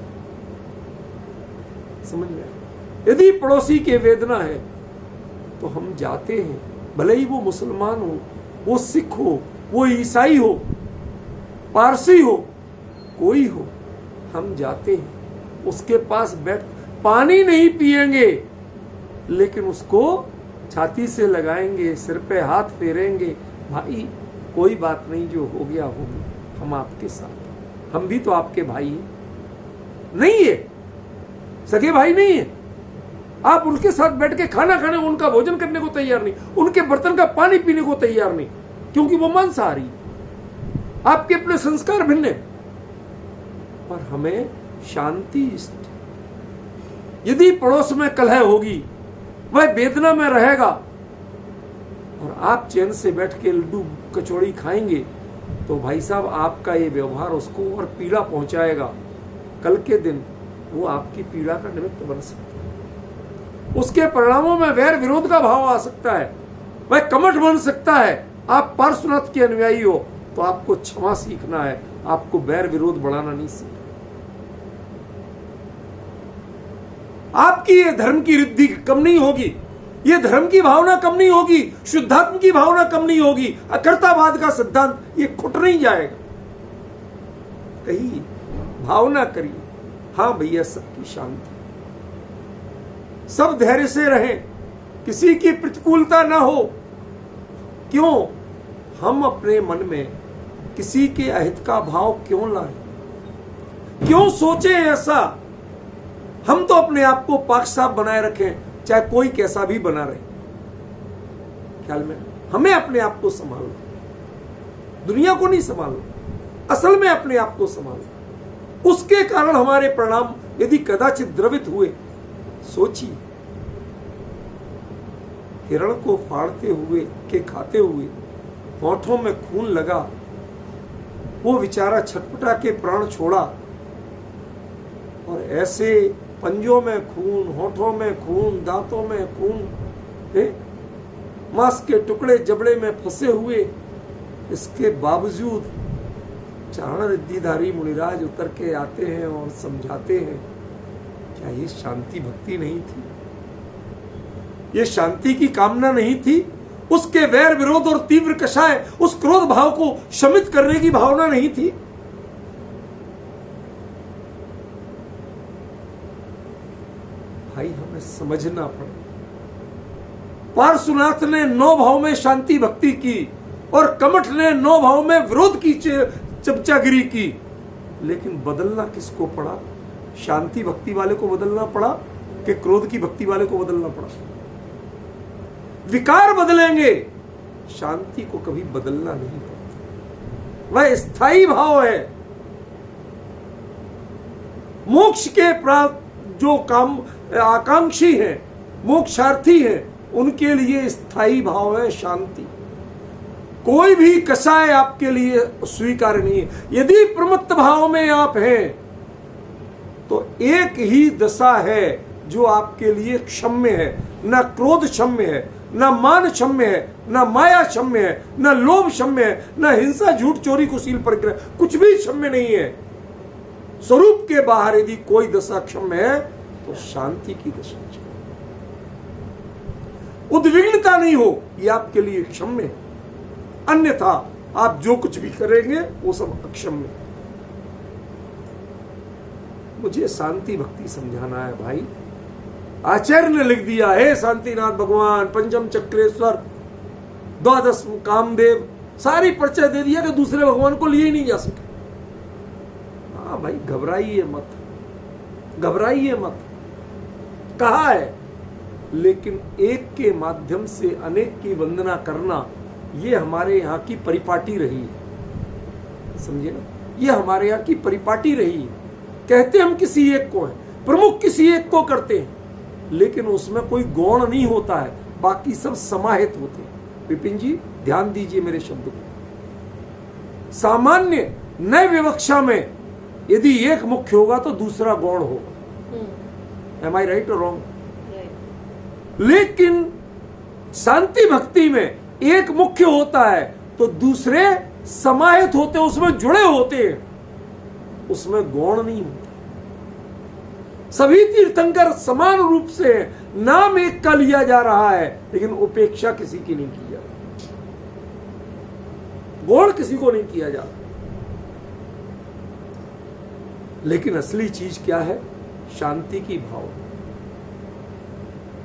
समझ में? यदि पड़ोसी के वेदना है तो हम जाते हैं, भले ही वो मुसलमान हो, वो सिख हो, वो ईसाई हो, पारसी हो, कोई हो, हम जाते हैं, उसके पास बैठ, पानी नहीं पिएंगे, लेकिन उसको छाती से लगाएंगे, सिर पे हाथ फेरेंगे, भाई कोई बात नहीं, जो हो गया हो गया, हम आपके साथ, हम भी तो आपके भाई हैं। नहीं है, सगे भाई नहीं है। आप उनके साथ बैठ के खाना खाने, उनका भोजन करने को तैयार नहीं, उनके बर्तन का पानी पीने को तैयार नहीं, क्योंकि वो मांसाहारी। आपके अपने संस्कार भिन्न है। और हमें शांति इष्ट। यदि पड़ोस में कलह होगी, वह वेदना में रहेगा, और आप चैन से बैठ के लड्डू कचौड़ी खाएंगे, तो भाई साहब आपका ये व्यवहार उसको और पीड़ा पहुंचाएगा। कल के दिन वो आपकी पीड़ा का निमित्त बन सकता है। उसके परिणामों में वैर विरोध का भाव आ सकता है, वह कमठ बन सकता है। आप पार्श्वनाथ के अनुयायी हो तो आपको क्षमा सीखना है, आपको वैर विरोध बढ़ाना नहीं सीखना। आपकी ये धर्म की रिद्धि कम नहीं होगी, ये धर्म की भावना कम नहीं होगी, शुद्धात्म की भावना कम नहीं होगी, अकर्तावाद का सिद्धांत ये खुट नहीं जाएगा। कही भावना करिए, हाँ भैया सबकी शांति, सब धैर्य से रहें, किसी की प्रतिकूलता ना हो। क्यों हम अपने मन में किसी के अहित का भाव क्यों लाएं? क्यों सोचें ऐसा? हम तो अपने आप को पाक साफ बनाए रखें, चाहे कोई कैसा भी बना रहे। ख्याल में हमें अपने आप को संभालना, दुनिया को नहीं संभालना। असल में अपने आप को संभालो। उसके कारण हमारे परिणाम यदि कदाचित द्रवित हुए, सोचिए हिरण को फाड़ते हुए के खाते हुए होठों में खून लगा, वो बेचारा छटपटा के प्राण छोड़ा, और ऐसे पंजों में खून, होठों में खून, दांतों में खून, मांस के टुकड़े जबड़े में फंसे हुए, इसके बावजूद चारण रिद्धिधारी मुनिराज उतर के आते हैं और समझाते हैं, क्या ये शांति भक्ति नहीं थी? ये शांति की कामना नहीं थी? उसके वैर विरोध और तीव्र कषाय, उस क्रोध भाव को शमित करने की भावना नहीं थी? भाई हमें समझना पड़ा। पार्श्वनाथ ने 9 भाव में शांति भक्ति की और कमठ ने 9 भाव में विरोध की चमचागिरी की, लेकिन बदलना किसको पड़ा? शांति भक्ति वाले को बदलना पड़ा कि क्रोध की भक्ति वाले को बदलना पड़ा? विकार बदलेंगे, शांति को कभी बदलना नहीं पड़ता। वह स्थायी भाव है। मोक्ष के जो काम आकांक्षी हैं, मोक्षार्थी हैं, उनके लिए स्थायी भाव है शांति। कोई भी कषाय आपके लिए स्वीकार नहीं है। यदि प्रमत्त भाव में आप हैं तो एक ही दशा है जो आपके लिए क्षम्य है। न क्रोध क्षम्य है, न मान क्षम्य है, न माया क्षम्य है, न लोभ क्षम्य है, न हिंसा, झूठ, चोरी, कुशील, परिग्रह, कुछ भी क्षम्य नहीं है। स्वरूप के बाहर यदि कोई दशा क्षम्य है तो शांति की दशा है। उद्विग्नता नहीं हो, ये आपके लिए क्षम्य है। अन्यथा आप जो कुछ भी करेंगे वो सब अक्षम्य। मुझे शांति भक्ति समझाना है भाई। आचार्य ने लिख दिया है, शांतिनाथ भगवान, पंचम चक्रेश्वर, 12 कामदेव, सारी परिचय दे दिया कि दूसरे भगवान को लिए ही नहीं जा सके। हाँ भाई, घबराइए मत, घबराइए मत। कहा है, लेकिन एक के माध्यम से अनेक की वंदना करना, ये हमारे यहाँ की परिपाटी रही है। समझे ना, ये हमारे यहाँ की परिपाटी रही है। कहते हम किसी एक को हैं, प्रमुख किसी एक को करते हैं, लेकिन उसमें कोई गौण नहीं होता है, बाकी सब समाहित होते हैं। विपिन जी ध्यान दीजिए मेरे शब्द को। सामान्य नए विवक्षा में यदि एक मुख्य होगा तो दूसरा गौण होगा। एम आई राइट और रॉन्ग? लेकिन शांति भक्ति में एक मुख्य होता है तो दूसरे समाहित होते, उसमें जुड़े होते हैं, उसमें गौण नहीं होता। सभी तीर्थंकर समान रूप से नाम एक का लिया जा रहा है, लेकिन उपेक्षा किसी की नहीं की जा रही, गौण किसी को नहीं किया जा रहा। लेकिन असली चीज क्या है? शांति की भाव।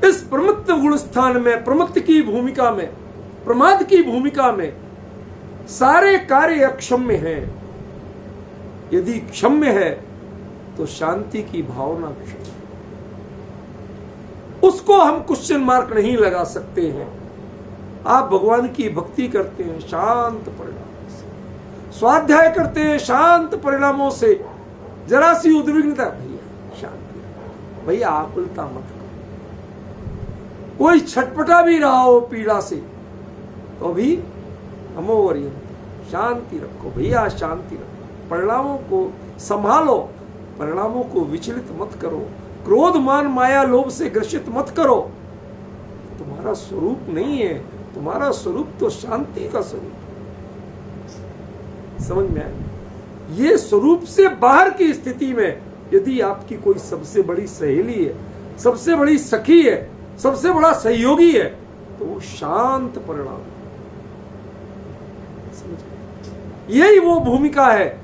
इस प्रमत्त गुण स्थान में, प्रमत्त की भूमिका में, प्रमाद की भूमिका में सारे कार्य अक्षम्य हैं। यदि क्षम्य है तो शांति की भावना क्षम्य, उसको हम क्वेश्चन मार्क नहीं लगा सकते हैं। आप भगवान की भक्ति करते हैं शांत परिणामों से, स्वाध्याय करते हैं शांत परिणामों से, जरा सी उद्विग्नता, भैया शांति, भैया आकुलता मत करो। कोई छटपटा भी रहा हो पीड़ा से तो भी अमोवरियम, शांति रखो भैया, शांति रखो। परिणामों को संभालो, परिणामों को विचलित मत करो, क्रोध मान माया लोभ से ग्रसित मत करो। तुम्हारा स्वरूप नहीं है, तुम्हारा स्वरूप तो शांति का स्वरूप। समझ में आया? ये स्वरूप से बाहर की स्थिति में यदि आपकी कोई सबसे बड़ी सहेली है, सबसे बड़ी सखी है, सबसे बड़ा सहयोगी है, तो वो शांत परिणाम। यही वो भूमिका है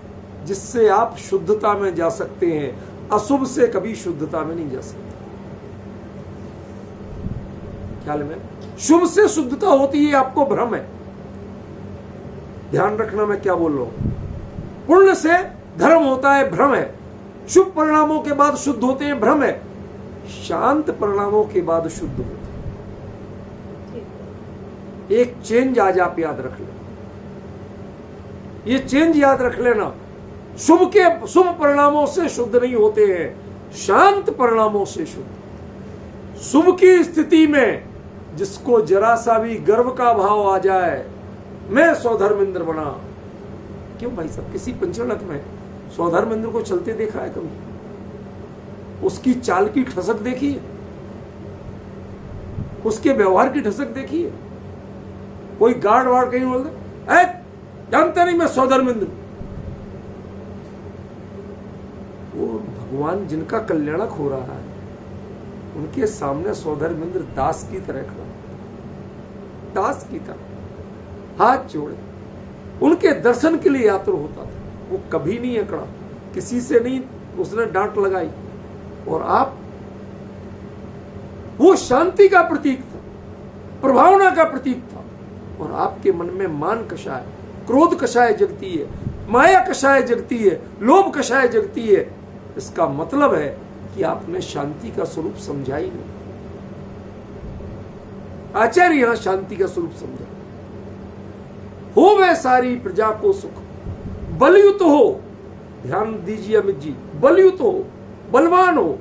जिससे आप शुद्धता में जा सकते हैं। अशुभ से कभी शुद्धता में नहीं जा सकते। ख्याल में, शुभ से शुद्धता होती है, आपको भ्रम है। ध्यान रखना मैं क्या बोल रहा हूं। पुण्य से धर्म होता है, भ्रम है। शुभ परिणामों के बाद शुद्ध होते हैं, भ्रम है। शांत परिणामों के बाद शुद्ध होते हैं। एक चेंज आज आप याद रख लो। ये चेंज याद रख लेना। शुभ के शुभ परिणामों से शुद्ध नहीं होते हैं, शांत परिणामों से शुद्ध। शुभ की स्थिति में जिसको जरा सा भी गर्व का भाव आ जाए, मैं स्वधर्मेंद्र बना। क्यों भाई साहब, किसी पंचायत में स्वधर्मेंद्र को चलते देखा है कभी? उसकी चाल की ठसक देखी है? उसके व्यवहार की ठसक देखी है? कोई गार्ड वार्ड कहीं बोल दे, जानते नहीं मैं स्वधर्मेंद्र। वो भगवान जिनका कल्याणक हो रहा है, उनके सामने स्वधर्मेंद्र दास की तरह खड़ा, दास की तरह हाथ जोड़े, उनके दर्शन के लिए आतुर होता था। वो कभी नहीं अकड़ा, किसी से नहीं उसने डांट लगाई। और आप, वो शांति का प्रतीक था, प्रभावना का प्रतीक था। और आपके मन में मान कषाय, क्रोध कषाय जगती है, माया कषाय जगती है, लोभ कषाय जगती है। इसका मतलब है कि आपने शांति का स्वरूप समझा ही नहीं। आचार्य यहां शांति का स्वरूप समझा। हो वह सारी प्रजा को सुख, बलयुत हो, ध्यान दीजिए अमित जी, बलयुत हो, बलवान हो।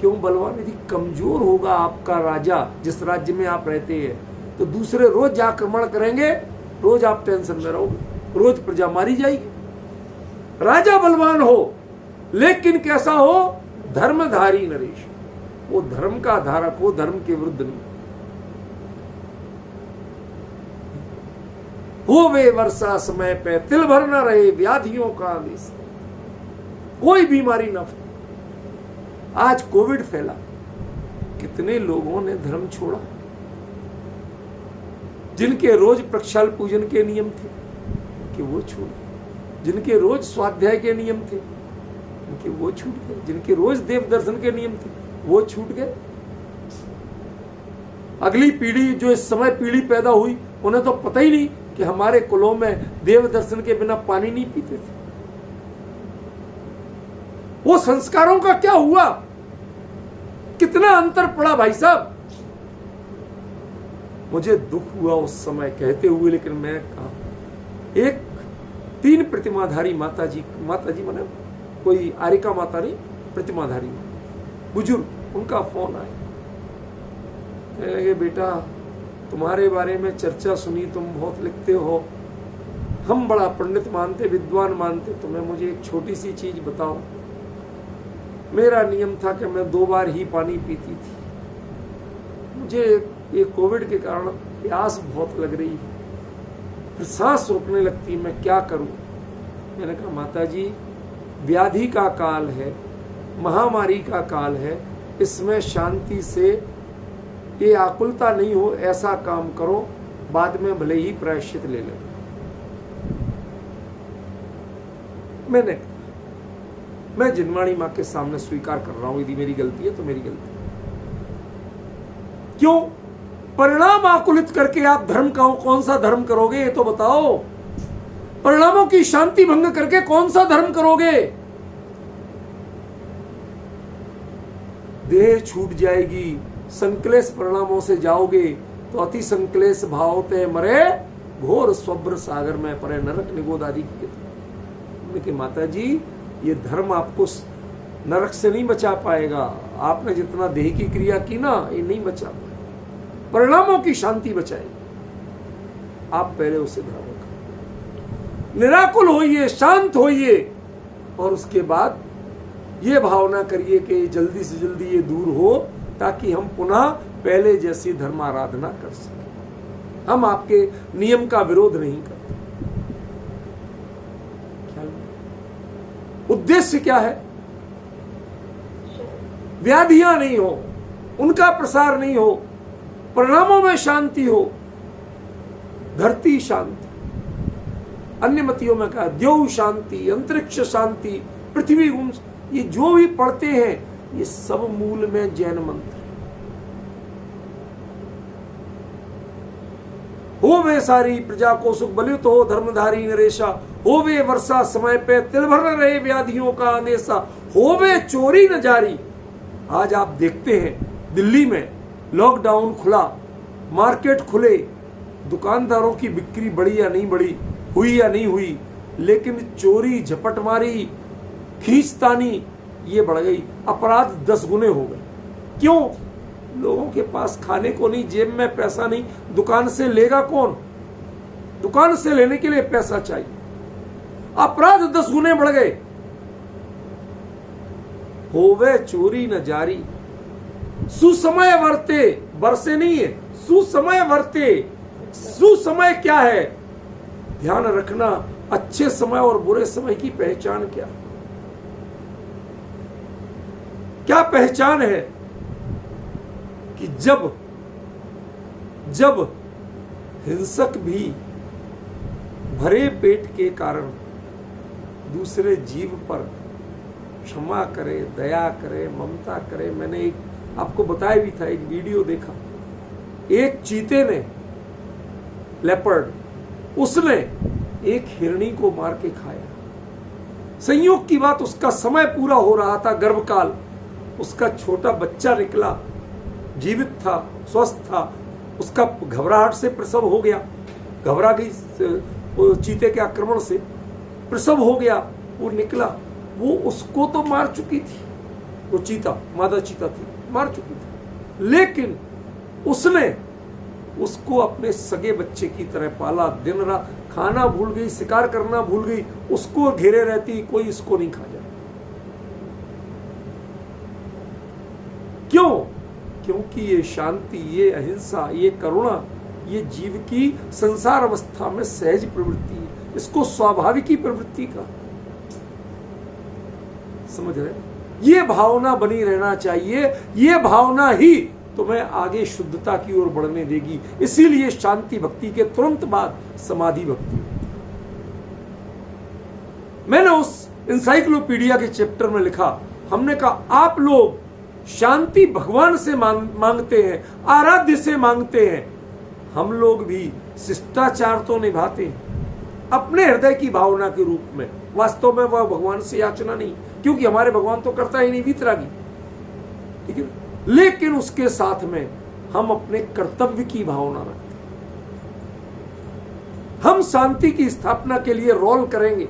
क्यों बलवान? यदि कमजोर होगा आपका राजा, जिस राज्य में आप रहते हैं, तो दूसरे रोज आक्रमण करेंगे, रोज आप टेंशन में रहोगे, रोज प्रजा मारी जाएगी। राजा बलवान हो, लेकिन कैसा हो? धर्मधारी नरेश, वो धर्म का धारक हो, धर्म के विरुद्ध नहीं हो। वे वर्षा समय पे तिल भर न रहे, व्याधियों का आदेश, कोई बीमारी न फैले। आज कोविड फैला, कितने लोगों ने धर्म छोड़ा? जिनके रोज प्रक्षाल पूजन के नियम थे कि वो छूट गए, जिनके रोज स्वाध्याय के नियम थे उनके वो छूट गए, जिनके रोज देव दर्शन के नियम थे वो छूट गए। अगली पीढ़ी, जो इस समय पीढ़ी पैदा हुई, उन्हें तो पता ही नहीं कि हमारे कुलों में देव दर्शन के बिना पानी नहीं पीते थे। वो संस्कारों का क्या हुआ? कितना अंतर पड़ा भाई साहब। मुझे दुख हुआ उस समय कहते हुए, लेकिन मैं कहा, एक 3 प्रतिमाधारी माताजी माने कोई आरिका माता नहीं, प्रतिमाधारी बुजुर्ग, उनका फोन आया। कहने लगे, बेटा तुम्हारे बारे में चर्चा सुनी, तुम बहुत लिखते हो, हम बड़ा पंडित मानते, विद्वान मानते तुम्हें, मुझे एक छोटी सी चीज बताओ। मेरा नियम था कि मैं 2 बार ही पानी पीती थी, मुझे ये कोविड के कारण प्यास बहुत लग रही है, फिर सांस रोकने लगती, मैं क्या करूं? मैंने कहा, माता जी व्याधि का काल है, महामारी का काल है, इसमें शांति से ये आकुलता नहीं हो, ऐसा काम करो, बाद में भले ही प्रायश्चित ले ले। मैं जिनवाणी माँ के सामने स्वीकार कर रहा हूं, यदि मेरी गलती है तो मेरी गलती। क्यों? परिणाम आकुलित करके आप धर्म का कौन सा धर्म करोगे, ये तो बताओ। परिणामों की शांति भंग करके कौन सा धर्म करोगे? देह छूट जाएगी, संक्लेश परिणामों से जाओगे तो अति संक्लेश भाव ते मरे, घोर स्वब्र सागर में परे, नरक निगोद आदि की। माता जी ये धर्म आपको नरक से नहीं बचा पाएगा, आपने जितना देह की क्रिया की ना, ये नहीं बचा पाएगा, परिणामों की शांति बचाएगी। आप पहले उसे धारण करो, निराकुल होइए, शांत होइए, और उसके बाद ये भावना करिए कि जल्दी से जल्दी ये दूर हो, ताकि हम पुनः पहले जैसी धर्म आराधना कर सकें। हम आपके नियम का विरोध नहीं करते। उद्देश्य क्या है? व्याधियां नहीं हो, उनका प्रसार नहीं हो, परिणामों में शांति हो, धरती शांति। अन्य मतियों में कहा द्यौ शांति, अंतरिक्ष शांति, पृथ्वी गुम, ये जो भी पढ़ते हैं ये सब मूल में जैन मंत्र। हो वे सारी प्रजा को सुख, बलित हो धर्मधारी नरेशा, हो वे वर्षा समय पे तिल भर न रहे, व्याधियों का अंदेशा, हो वे चोरी न जारी। आज आप देखते हैं दिल्ली में लॉकडाउन खुला, मार्केट खुले, दुकानदारों की बिक्री बढ़ी या नहीं बढ़ी, हुई या नहीं हुई, लेकिन चोरी, झपटमारी, खींचतानी ये बढ़ गई। अपराध 10 गुने हो गए। क्यों? लोगों के पास खाने को नहीं, जेब में पैसा नहीं, दुकान से लेगा कौन? दुकान से लेने के लिए पैसा चाहिए। अपराध 10 गुने बढ़ गए। होवे चोरी न जारी, सुसमय वर्ते, बरसे नहीं है, सुसमय वर्ते। सुसमय क्या है? ध्यान रखना, अच्छे समय और बुरे समय की पहचान क्या? क्या पहचान है कि जब हिंसक भी भरे पेट के कारण दूसरे जीव पर क्षमा करे, दया करे, ममता करे। मैंने एक आपको बताया भी था, एक वीडियो देखा, एक चीते ने, लेपर्ड, उसने एक हिरणी को मार के खाया। संयोग की बात, उसका समय पूरा हो रहा था, गर्भकाल, उसका छोटा बच्चा निकला, जीवित था, स्वस्थ था, उसका घबराहट से प्रसव हो गया, घबरा गई चीते के आक्रमण से, प्रसव हो गया, वो निकला, वो उसको तो मार चुकी थी, वो चीता, मादा चीता थी, मार चुकी थी, लेकिन उसने उसको अपने सगे बच्चे की तरह पाला। दिन रात खाना भूल गई, शिकार करना भूल गई, उसको घेरे रहती, कोई इसको नहीं खा जाए। क्यों? क्योंकि ये शांति, ये अहिंसा, ये करुणा, ये जीव की संसार अवस्था में सहज प्रवृत्ति है, इसको स्वाभाविकी प्रवृत्ति का, समझ रहे? ये भावना बनी रहना चाहिए। ये भावना ही तुम्हें आगे शुद्धता की ओर बढ़ने देगी। इसीलिए शांति भक्ति के तुरंत बाद समाधि भक्ति। मैंने उस इंसाइक्लोपीडिया के चैप्टर में लिखा, हमने कहा आप लोग शांति भगवान से मांगते हैं, आराध्य से मांगते हैं, हम लोग भी शिष्टाचार तो निभाते हैं अपने हृदय की भावना के रूप में। वास्तव में वह भगवान से याचना नहीं, क्योंकि हमारे भगवान तो करता ही नहीं, वीतरागी, ठीक है। लेकिन उसके साथ में हम अपने कर्तव्य की भावना रखते हैं। हम शांति की स्थापना के लिए रोल करेंगे।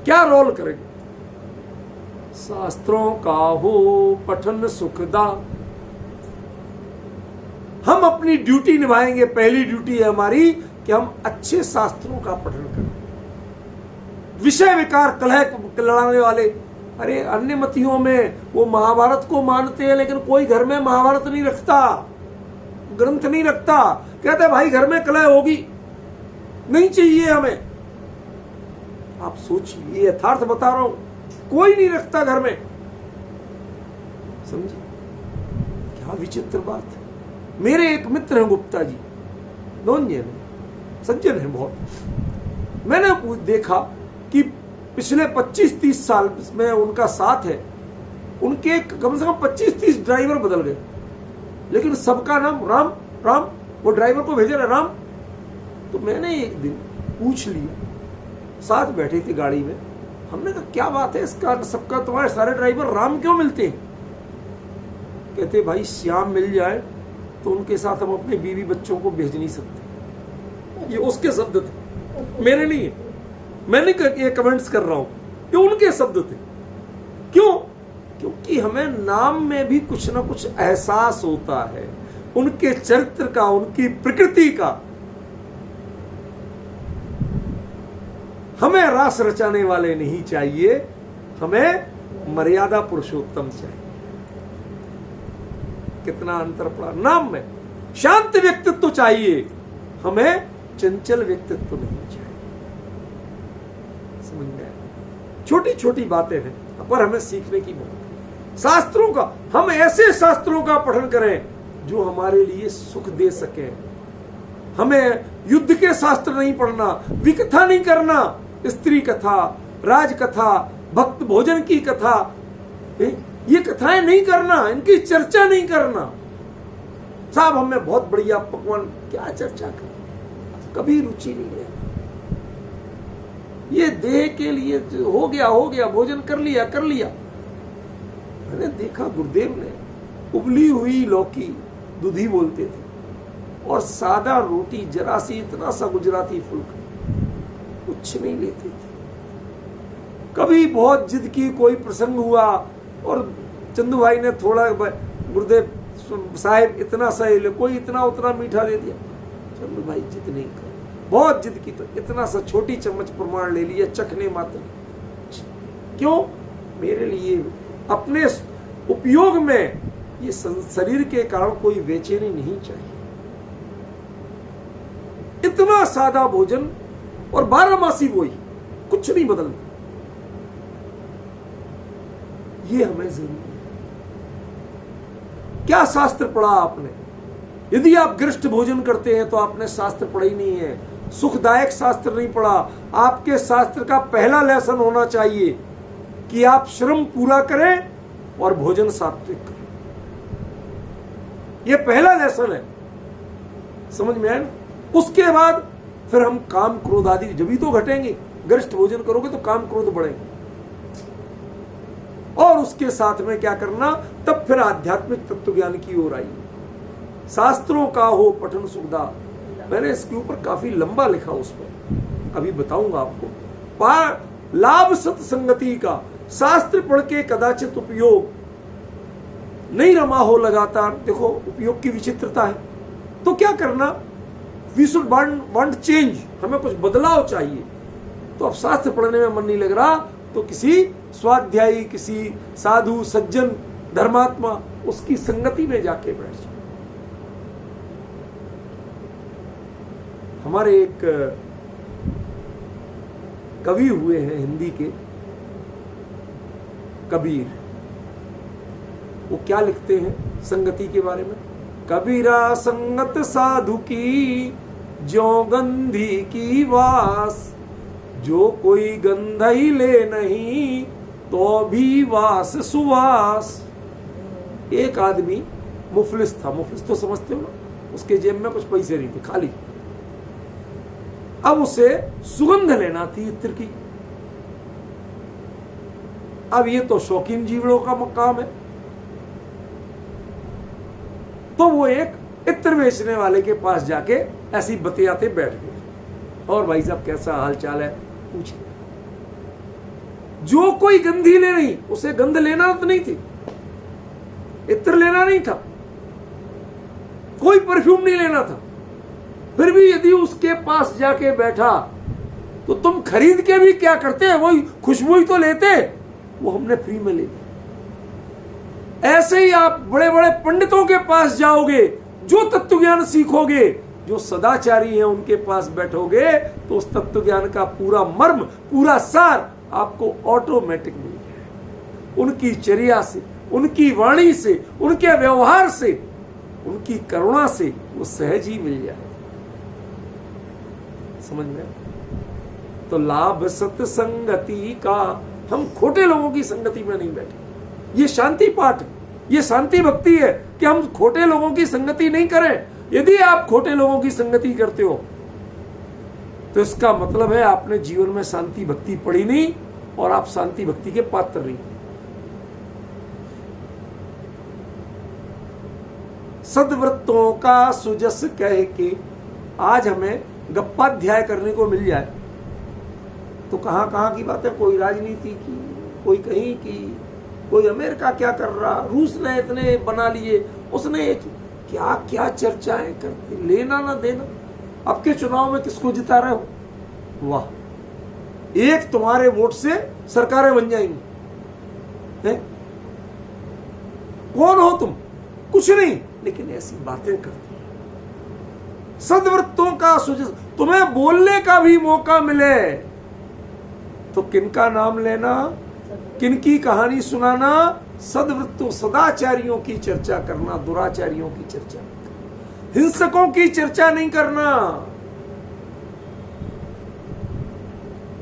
क्या रोल करेंगे? शास्त्रों का हो पठन सुखदा। हम अपनी ड्यूटी निभाएंगे। पहली ड्यूटी है हमारी कि हम अच्छे शास्त्रों का पठन करें। विषय विकार कलह लड़ाने वाले, अरे अन्य मतियों में वो महाभारत को मानते हैं, लेकिन कोई घर में महाभारत नहीं रखता, ग्रंथ नहीं रखता। कहते भाई घर में कलह होगी, नहीं चाहिए हमें। आप सोचिए, ये यथार्थ बता रहा हूं, कोई नहीं रखता घर में। समझे क्या विचित्र बात है। मेरे एक मित्र हैं गुप्ता जी, दोनों सज्जन हैं बहुत। मैंने देखा कि पिछले 25-30 साल में उनका साथ है, उनके कम से कम 25-30 ड्राइवर बदल गए, लेकिन सबका नाम राम राम। वो ड्राइवर को भेजे ना राम। तो मैंने एक दिन पूछ लिया, साथ बैठे थे गाड़ी में, हमने कहा क्या बात है इसका, सबका तुम्हारे सारे ड्राइवर राम क्यों मिलते हैं? कहते भाई श्याम मिल जाए तो उनके साथ हम अपने बीवी बच्चों को भेज नहीं सकते। ये उसके शब्द थे, मेरे नहीं है। मैंने ये कमेंट्स कर रहा हूं, ये उनके शब्द थे। क्यों? क्योंकि हमें नाम में भी कुछ ना कुछ एहसास होता है, उनके चरित्र का, उनकी प्रकृति का। हमें रास रचाने वाले नहीं चाहिए, हमें मर्यादा पुरुषोत्तम चाहिए। कितना अंतर पड़ा नाम में। शांत व्यक्तित्व चाहिए, हमें चंचल व्यक्तित्व नहीं चाहिए। समझ में? छोटी छोटी बातें हैं, पर हमें सीखने की बहुत। शास्त्रों का, हम ऐसे शास्त्रों का पठन करें जो हमारे लिए सुख दे सके। हमें युद्ध के शास्त्र नहीं पढ़ना, विकथा नहीं करना, स्त्री कथा, राज कथा, भक्त भोजन की कथा, ये कथाएं नहीं करना, इनकी चर्चा नहीं करना। साहब हमें बहुत बढ़िया पकवान, क्या चर्चा कर, कभी रुचि नहीं है। ये देह के लिए हो गया, भोजन कर लिया। मैंने देखा गुरुदेव ने उबली हुई लौकी, दूधी बोलते थे, और सादा रोटी, जरा सी इतना सा गुजराती फुल्का, कुछ नहीं लेते थे। कभी बहुत जिद की, कोई प्रसंग हुआ और चंदू भाई ने थोड़ा, गुरुदेव साहिब इतना सा ले, कोई इतना उतना मीठा दे दिया, चंदू भाई जिद नहीं कर, बहुत जिद की तो इतना सा छोटी चम्मच प्रमाण ले लिया, चखने मात्र। क्यों? मेरे लिए अपने उपयोग में ये शरीर के कारण कोई बेचैनी नहीं चाहिए। इतना सादा भोजन और 12 मासी वही, कुछ नहीं बदलता। ये हमें जरूरी है। क्या शास्त्र पढ़ा आपने? यदि आप गृहस्थ भोजन करते हैं तो आपने शास्त्र पढ़ा ही नहीं है, सुखदायक शास्त्र नहीं पढ़ा। आपके शास्त्र का पहला लेसन होना चाहिए कि आप श्रम पूरा करें और भोजन सात्विक करें। यह पहला लेसन है, समझ में आया ना? उसके बाद फिर हम काम क्रोध आदि जब भी तो घटेंगे। गृहस्थ भोजन करोगे तो काम क्रोध बढ़ेंगे। और उसके साथ में क्या करना, तब फिर आध्यात्मिक तत्व ज्ञान की ओर आइए। शास्त्रों का हो पठन सुखदा, मैंने इसके ऊपर काफी लंबा लिखा, उस पर अभी बताऊंगा आपको। लाभ सत्संगति का, शास्त्र पढ़ के कदाचित उपयोग नहीं रमा हो लगातार, देखो उपयोग की विचित्रता है, तो क्या करना, वी शुड वांट चेंज, हमें कुछ बदलाव चाहिए। तो अब शास्त्र पढ़ने में मन नहीं लग रहा तो किसी स्वाध्यायी, किसी साधु सज्जन धर्मात्मा, उसकी संगति में जाके बैठ जाओ। हमारे एक कवि हुए हैं हिंदी के, कबीर, वो क्या लिखते हैं संगति के बारे में? कबीरा संगत साधु की ज्यों गंधी की वास, जो कोई गंध ही ले नहीं तो भी वास सुवास। एक आदमी मुफलिस था, मुफलिस तो समझते हो ना, उसके जेब में कुछ पैसे नहीं थे, खाली। अब उसे सुगंध लेना थी इत्र की। अब ये तो शौकीन जीवड़ों का काम है, तो वो एक इत्र बेचने वाले के पास जाके ऐसी बतियाते बैठ गए। और भाई साहब कैसा हाल चाल है पूछे। जो कोई गंधी ले नहीं, उसे गंध लेना तो नहीं थी, इत्र लेना नहीं था, कोई परफ्यूम नहीं लेना था। फिर भी यदि उसके पास जाके बैठा तो तुम खरीद के भी क्या करते हैं, वही खुशबू ही तो लेते, वो हमने फ्री में ले ली। ऐसे ही आप बड़े बड़े पंडितों के पास जाओगे, जो तत्व ज्ञान सीखोगे, जो सदाचारी हैं उनके पास बैठोगे, तो उस तत्व ज्ञान का पूरा मर्म, पूरा सार आपको ऑटोमेटिक मिल जाए। उनकी चर्या से, उनकी वाणी से, उनके व्यवहार से, उनकी करुणा से वो सहज ही मिल जाए। समझ में? तो लाभ सत्संगति का, हम खोटे लोगों की संगति में नहीं बैठे। ये शांति पाठ, ये शांति भक्ति है कि हम खोटे लोगों की संगति नहीं करें। यदि आप खोटे लोगों की संगति करते हो तो इसका मतलब है आपने जीवन में शांति भक्ति पढ़ी नहीं और आप शांति भक्ति के पात्र नहीं। सद्वृत्तों का सुजस कह के आज हमें गप्पाध्याय करने को मिल जाए तो कहां कहां की बातें, कोई राजनीति की, कोई कहीं की, कोई अमेरिका क्या कर रहा, रूस ने इतने बना लिए, उसने क्या क्या चर्चाएं करती, लेना ना देना। अब के चुनाव में किसको जिता रहे हो? वाह, एक तुम्हारे वोट से सरकारें बन जाएंगी। है? कौन हो तुम? कुछ नहीं, लेकिन ऐसी बातें करती है। सद्वृत्तों का सुजस, तुम्हें बोलने का भी मौका मिले तो किनका नाम लेना, किनकी कहानी सुनाना, सद्वृत्तों सदाचारियों की चर्चा करना, दुराचारियों की चर्चा, हिंसकों की चर्चा नहीं करना।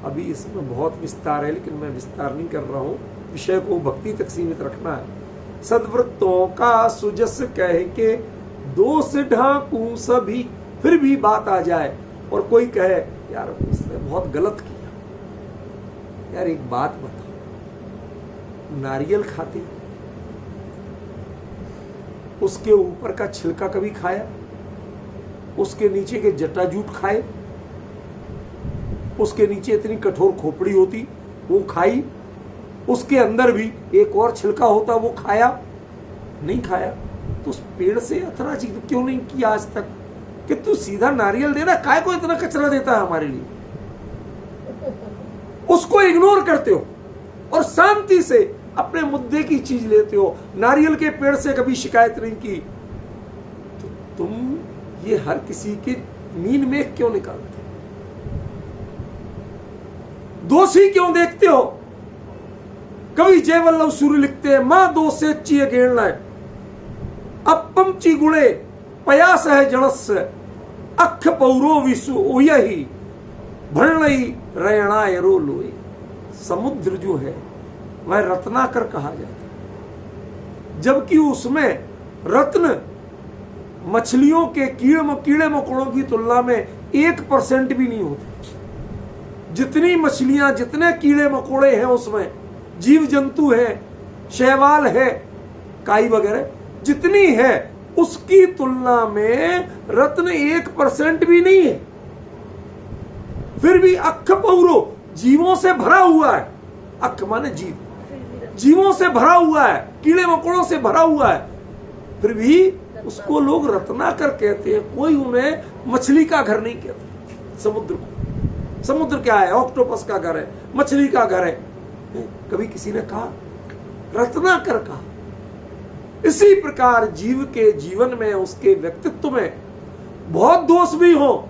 अभी इसमें बहुत विस्तार है, लेकिन मैं विस्तार नहीं कर रहा हूं, विषय को भक्ति तक सीमित रखना है। सद्वृत्तों का सुजस कह के दोष ढांकू सभी, फिर भी बात आ जाए और कोई कहे यार उसने बहुत गलत किया। यार एक बात बता, नारियल खाते, उसके ऊपर का छिलका कभी खाया? उसके नीचे के जटाजूट खाए, उसके नीचे इतनी कठोर खोपड़ी होती वो खाई, उसके अंदर भी एक और छिलका होता वो खाया, नहीं खाया। तो उस पेड़ से अथराजी क्यों नहीं किया आज तक कि तू सीधा नारियल दे रहा, काय को इतना कचरा देता है हमारे लिए? उसको इग्नोर करते हो और शांति से अपने मुद्दे की चीज लेते हो। नारियल के पेड़ से कभी शिकायत नहीं की, तो तुम ये हर किसी के नींद में क्यों निकालते, दोषी क्यों देखते हो? कवि जयवल्लभ सूर्य लिखते हैं, मां दोषे चिय गेण है अपमची गुणे पयास है जड़स्य अख पौरो विसु यही भरणई रयणाय रो लोई। समुद्र जो है वह रत्नाकर कहा जाता है, जबकि उसमें रत्न मछलियों के कीड़े मकोड़ों की तुलना में 1% भी नहीं होते। जितनी मछलियां, जितने कीड़े मकोड़े हैं उसमें, जीव जंतु है, शैवाल है, काई वगैरह जितनी है, उसकी तुलना में रत्न 1% भी नहीं है। फिर भी अख पौरो जीवों से भरा हुआ है, अख माने जीव, जीवों से भरा हुआ है, कीड़े मकोड़ों से भरा हुआ है, फिर भी उसको लोग रत्नाकर कहते हैं। कोई उन्हें मछली का घर नहीं कहता। समुद्र को, समुद्र क्या है? ऑक्टोपस का घर है, मछली का घर है। कभी किसी ने कहा रत्नाकर कहा। इसी प्रकार जीव के जीवन में, उसके व्यक्तित्व में बहुत दोष भी हो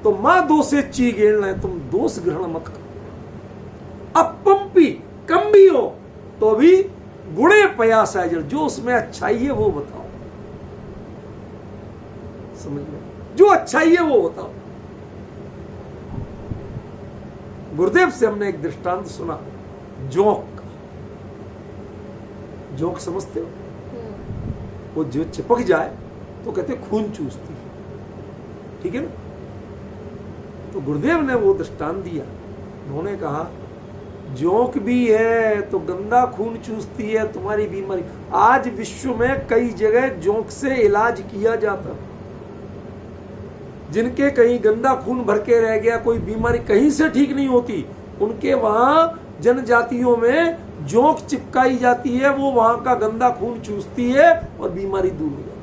तो मां दोषे ची गेण है, तुम दोष ग्रहण मत करो। अपम्पी कम भी हो तो भी गुणे पयास है, जो उसमें अच्छाई है वो बताओ। समझ में? जो अच्छाई है वो बताओ। गुरुदेव से हमने एक दृष्टांत सुना, जोंक का। जोंक समझते हो? वो जो चिपक जाए तो कहते खून चूसती है, ठीक है ना? तो गुरुदेव ने वो दृष्टांत दिया। उन्होंने कहा जोंक भी है तो गंदा खून चूसती है, तुम्हारी बीमारी। आज विश्व में कई जगह जोंक से इलाज किया जाता, जिनके कहीं गंदा खून भर के रह गया, कोई बीमारी कहीं से ठीक नहीं होती, उनके वहां जनजातियों में जोंक चिपकाई जाती है, वो वहां का गंदा खून चूसती है और बीमारी दूर हो जाती है।